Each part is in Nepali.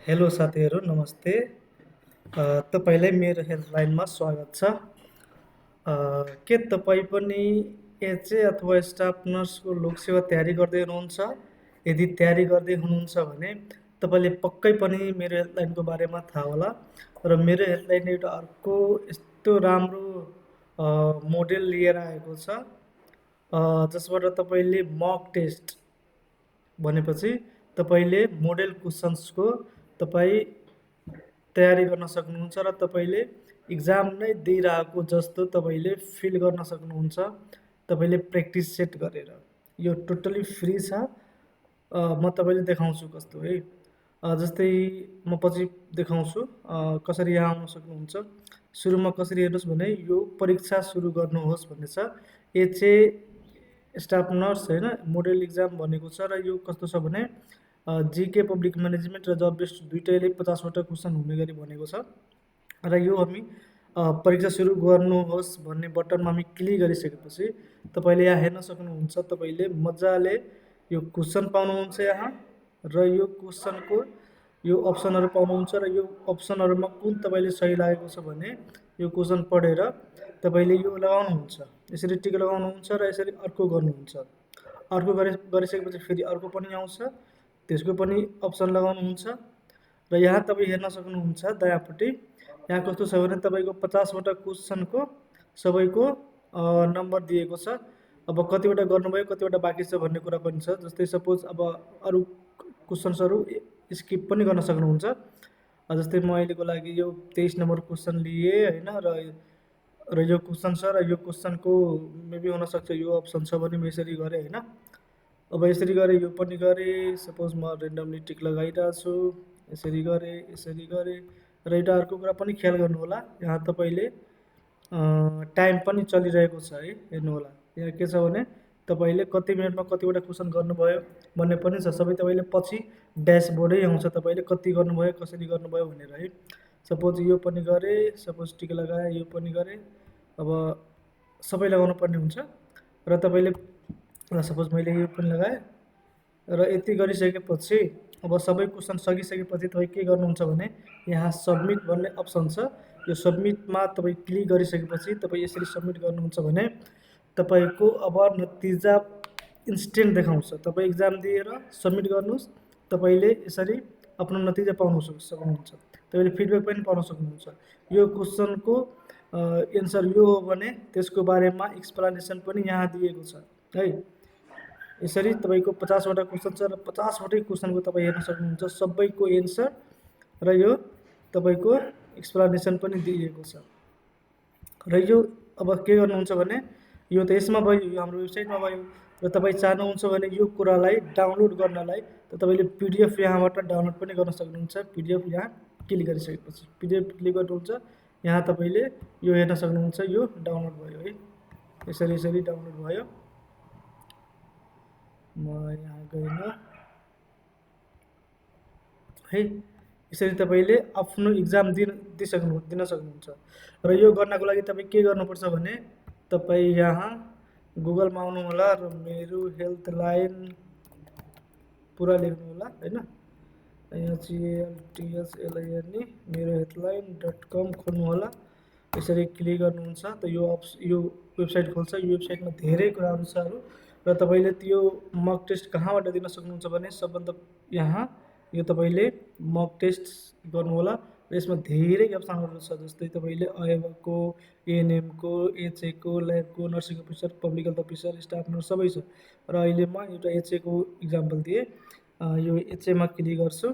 हेलो साथीहरू नमस्ते। तपाईँलाई मेरो हेल्पलाइनमा स्वागत छ। के तपाईँ पनि एचए अथवा स्टाफ नर्सको लोकसेवा तयारी गर्दै हुनुहुन्छ? यदि तयारी गर्दै हुनुहुन्छ भने तपाईँले पक्कै पनि मेरो हेल्पलाइनको बारेमा थाहा होला। र मेरो हेल्पलाइन एउटा अर्को यस्तो राम्रो मोडेल लिएर आएको छ, जसबाट तपाईँले मक टेस्ट भनेपछि तपाईँले मोडेल क्वेसन्सको तपाईँ तयारी गर्न सक्नुहुन्छ र तपाईँले इक्जाम नै दिइरहेको जस्तो तपाईँले फिल गर्न सक्नुहुन्छ, तपाईँले प्र्याक्टिस सेट गरेर। यो टोटली फ्री छ। म तपाईँले देखाउँछु कस्तो है। जस्तै म पछि देखाउँछु कसरी यहाँ आउन सक्नुहुन्छ। सुरुमा कसरी हेर्नुहोस् भने यो परीक्षा सुरु गर्नुहोस् भन्ने छ, एचए स्टाफ नर्स होइन, मोडेल इक्जाम भनेको छ। र यो कस्तो छ भने जिके पब्लिक म्यानेजमेन्ट र जब बेस्ड दुइटैले 50वटा क्वेसन हुने गरी भनेको छ। र यो हामी परीक्षा सुरु गर्नुहोस् भन्ने बटनमा हामी क्लिक गरिसकेपछि तपाईँले यहाँ हेर्न सक्नुहुन्छ। तपाईँले मजाले यो क्वेसन पाउनुहुन्छ यहाँ, र यो क्वेसनको यो अप्सनहरू पाउनुहुन्छ। र यो अप्सनहरूमा कुन तपाईँले सही लागेको छ भने यो क्वेसन पढेर तपाईँले यो लगाउनुहुन्छ, यसरी टिक लगाउनुहुन्छ र यसरी अर्को गर्नुहुन्छ। अर्को गरिसकेपछि फेरि अर्को पनि आउँछ, त्यसको पनि अप्सन लगाउनुहुन्छ। र यहाँ तपाईँ हेर्न सक्नुहुन्छ दायाँपट्टि यहाँ कस्तो छ भने तपाईँको 50वटा क्वेसनको सबैको नम्बर दिएको छ। अब कतिवटा गर्नुभयो कतिवटा बाँकी छ भन्ने कुरा पनि छ। जस्तै सपोज अब अरू क्वेसन्सहरू स्किप पनि गर्न सक्नुहुन्छ। जस्तै म अहिलेको लागि यो 23 नम्बर क्वेसन लिएँ होइन, र यो क्वेसन छ, र यो क्वेसनको मेबी हुनसक्छ यो अप्सन छ भने म यसरी गरेँ होइन। अब यसरी गरेँ, यो पनि गरेँ। सपोज म रेन्डमली टिक लगाइरहेको छु, यसरी गरेँ यसरी गरेँ। र एउटा अर्को कुरा पनि ख्याल गर्नु होला, यहाँ तपाईँले टाइम पनि चलिरहेको छ है, हेर्नु होला। यहाँ के छ भने तपाईँले कति मिनटमा कतिवटा क्वेसन गर्नुभयो भन्ने पनि छ। सबै तपाईँले पछि ड्यासबोर्डै आउँछ, तपाईँले कति गर्नुभयो कसरी गर्नुभयो भनेर है। सपोज यो पनि गरेँ, सपोज टिक लगाएँ, यो पनि गरेँ। अब सबै लगाउनु पर्ने हुन्छ। र तपाईँले सपोज मैले यो पनि लगाएँ, र यति गरिसकेपछि अब सबै क्वेसन सकिसकेपछि तपाईँ के गर्नुहुन्छ भने यहाँ सब्मिट भन्ने अप्सन छ। यो सब्मिटमा तपाईँ क्लिक गरिसकेपछि तपाईँ यसरी सब्मिट गर्नुहुन्छ भने तपाईँको अब नतिजा इन्स्टेन्ट देखाउँछ। तपाईँ इक्जाम दिएर सब्मिट गर्नुहोस्, तपाईँले यसरी आफ्नो नतिजा पाउन सक्नुहुन्छ। तपाईँले फिडब्याक पनि पाउन सक्नुहुन्छ। यो क्वेसनको एन्सर यो हो भने त्यसको बारेमा एक्सप्लेनेसन पनि यहाँ दिएको छ है। यसरी तपाईँको 50वटा क्वेसन छ, र 50वटै क्वेसनको तपाईँ हेर्न सक्नुहुन्छ सबैको एन्सर, र यो तपाईँको एक्सप्लेनेसन पनि दिएको छ। र यो अब के गर्नुहुन्छ भने यो त यसमा भयो, यो हाम्रो वेबसाइटमा भयो। र तपाईँ चाहनुहुन्छ भने यो कुरालाई डाउनलोड गर्नलाई त तपाईँले पिडिएफ यहाँबाट डाउनलोड पनि गर्न सक्नुहुन्छ। पिडिएफ यहाँ क्लिक गरिसकेपछि पिडिएफ क्लिक गर्नुहुन्छ, यहाँ तपाईँले यो हेर्न सक्नुहुन्छ, यो डाउनलोड भयो है। यसरी यसरी डाउनलोड भयो। म यहाँ गइनँ है। यसरी तपाईँले आफ्नो इक्जाम दिन सक्नुहुन्छ। र यो गर्नको लागि तपाईँ के गर्नुपर्छ भने तपाईँ यहाँ गुगलमा आउनु होला, र मेरो हेल्पलाइन पुरा लेख्नु होला होइन। यहाँ CLTSLINE मेरो हेल्पलाइन.com खोल्नु होला। यसरी क्लिक गर्नुहुन्छ त यो वेबसाइट खोल्छ। यो वेबसाइटमा धेरै कुराहरू छ। र तपाईँले त्यो मक टेस्ट कहाँबाट दिन सक्नुहुन्छ भने सबभन्दा यहाँ यो तपाईँले मक टेस्ट गर्नु होला। र यसमा धेरै अप्सनहरू छ, जस्तै तपाईँले अएवाको, एएनएमको, एचएको, ल्याबको, nursing officer, public health officer, staff nurse सबै छ। र अहिले म एउटा एचएको इक्जाम्पल दिएँ। यो एचएमा क्लिक गर्छु।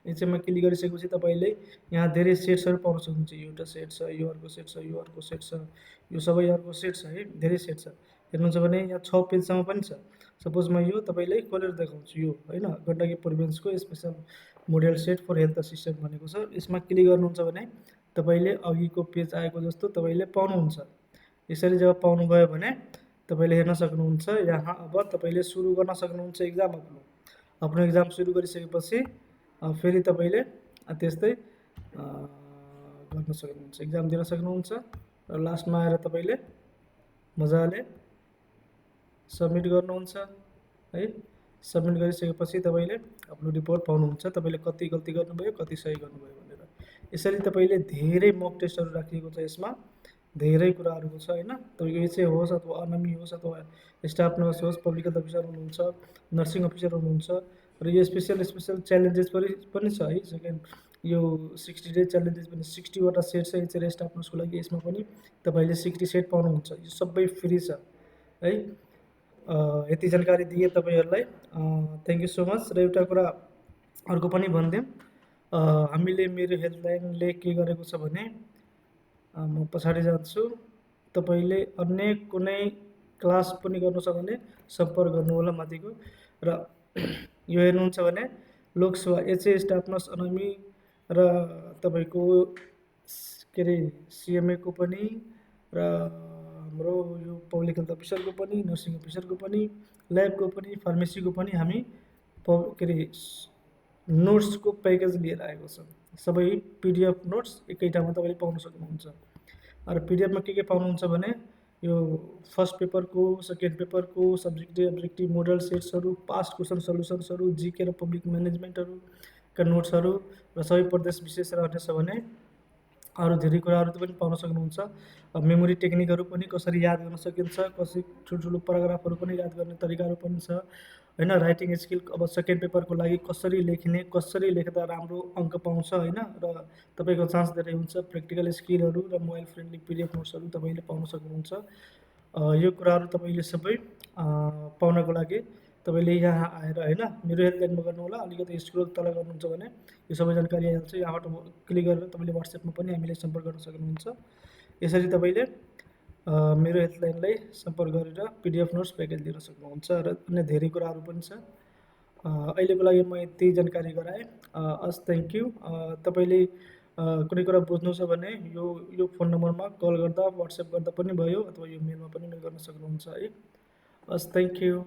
एचएमा क्लिक गरिसकेपछि तपाईँले यहाँ धेरै सेट्सहरू पाउन सक्नुहुन्छ। यो एउटा सेट छ, यो अर्को सेट छ, यो अर्को सेट छ, यो सबै अर्को सेट छ है, धेरै सेट छ। हेर्नुहुन्छ भने यहाँ 6 पेजसम्म पनि छ। सपोज म यो तपाईँले खोलेर देखाउँछु, यो होइन गण्डकी प्रोभिन्सको special model set for health assistant भनेको छ। यसमा क्लिक गर्नुहुन्छ भने तपाईँले अघिको पेज आएको जस्तो तपाईँले पाउनुहुन्छ। यसरी जब पाउनुभयो भने तपाईँले हेर्न सक्नुहुन्छ, यहाँ अब तपाईँले सुरु गर्न सक्नुहुन्छ इक्जाम आफ्नो इक्जाम सुरु गरिसकेपछि फेरि तपाईँले त्यस्तै गर्न सक्नुहुन्छ, इक्जाम दिन सक्नुहुन्छ। र लास्टमा आएर तपाईँले मजाले सब्मिट गर्नुहुन्छ है। सबमिट गरिसकेपछि तपाईँले आफ्नो रिपोर्ट पाउनुहुन्छ, तपाईँले कति गल्ती गर्नुभयो, कति सही गर्नुभयो भनेर। यसरी तपाईँले धेरै मक टेस्टहरू राखिएको छ, यसमा धेरै कुराहरूको छ होइन। तपाईँको एचए होस् अथवा अनमी होस् अथवा स्टाफ नर्स होस्, पब्लिक हेल्थ अफिसर हुनुहुन्छ, नर्सिङ अफिसर हुनुहुन्छ, र यो स्पेसल च्यालेन्जेस पनि छ है। सेकेन्ड यो 60 डे च्यालेन्जेस पनि 60वटा सेट छ एचए र स्टाफ नर्सको लागि, यसमा पनि तपाईँले 60 सेट पाउनुहुन्छ। यो सबै फ्री छ है। यति जानकारी दिएँ तपाईँहरूलाई, थ्याङ्क यू सो मच। र एउटा कुरा अर्को पनि भनिदिउँ, हामीले मेरो हेल्पलाइनले के गरेको छ भने, म पछाडि जान्छु, तपाईँले अन्य कुनै क्लास पनि गर्नु छ भने सम्पर्क गर्नु होला माथिको। र यो हेर्नुहुन्छ भने लोकसेवा एचए स्टाफ नर्स अनमी र तपाईँको के अरे सिएमएको पनि, र हाम्रो यो पब्लिक हेल्थ अफिसरको पनि, नर्सिङ अफिसरको पनि, ल्याबको पनि, फार्मेसीको पनि हामी के अरे नोट्सको प्याकेज लिएर आएको छ। सबै पिडिएफ नोट्स एकै ठाउँमा तपाईँले पाउन सक्नुहुन्छ। र पिडिएफमा के पाउनुहुन्छ भने यो फर्स्ट पेपरको, सेकेन्ड पेपरको सब्जेक्टिभ अब्जेक्टिभ मोडल सेट्सहरू, पास्ट क्वेसन सल्युसन्सहरू, जिके र पब्लिक म्यानेजमेन्टहरूका नोट्सहरू, र सबै प्रदेश विशेष रहने छ भने अरू धेरै कुराहरू पनि पाउन सक्नुहुन्छ। मेमोरी टेक्निकहरू पनि कसरी याद गर्न सकिन्छ, कसरी ठुल्ठुलो प्याराग्राफहरू पनि याद गर्ने तरिकाहरू पनि छ होइन। राइटिङ स्किल, अब सेकेन्ड पेपरको लागि कसरी लेख्ने, कसरी लेख्दा राम्रो अङ्क पाउँछ होइन। र तपाईँको चान्स धेरै हुन्छ। प्र्याक्टिकल स्किलहरू र मोबाइल फ्रेन्डली पिडिएफ नोट्सहरू तपाईँले पाउन सक्नुहुन्छ। यो कुराहरू तपाईँले सबै पाउनको लागि तपाईँले यहाँ आएर होइन मेरो हेल्पलाइनमा गर्नु होला। अलिकति स्क्रोल तल गर्नुहुन्छ भने यो सबै जानकारी आइहाल्छ। यहाँबाट क्लिक गरेर तपाईँले वाट्सएपमा पनि हामीलाई सम्पर्क गर्न सक्नुहुन्छ। यसरी तपाईँले मेरो हेल्पलाइनलाई सम्पर्क गरेर पिडिएफ नोट्स प्याकेज लिन सक्नुहुन्छ। र अन्य धेरै कुराहरू पनि छ। अहिलेको लागि म यति जानकारी गराएँ। हस्, थ्याङ्क यू। तपाईँले कुनै कुरा बुझ्नु छ भने यो फोन नम्बरमा कल गर्दा, वाट्सएप गर्दा पनि भयो, अथवा यो मेलमा पनि मेल गर्न सक्नुहुन्छ है। हस्, थ्याङ्क यू।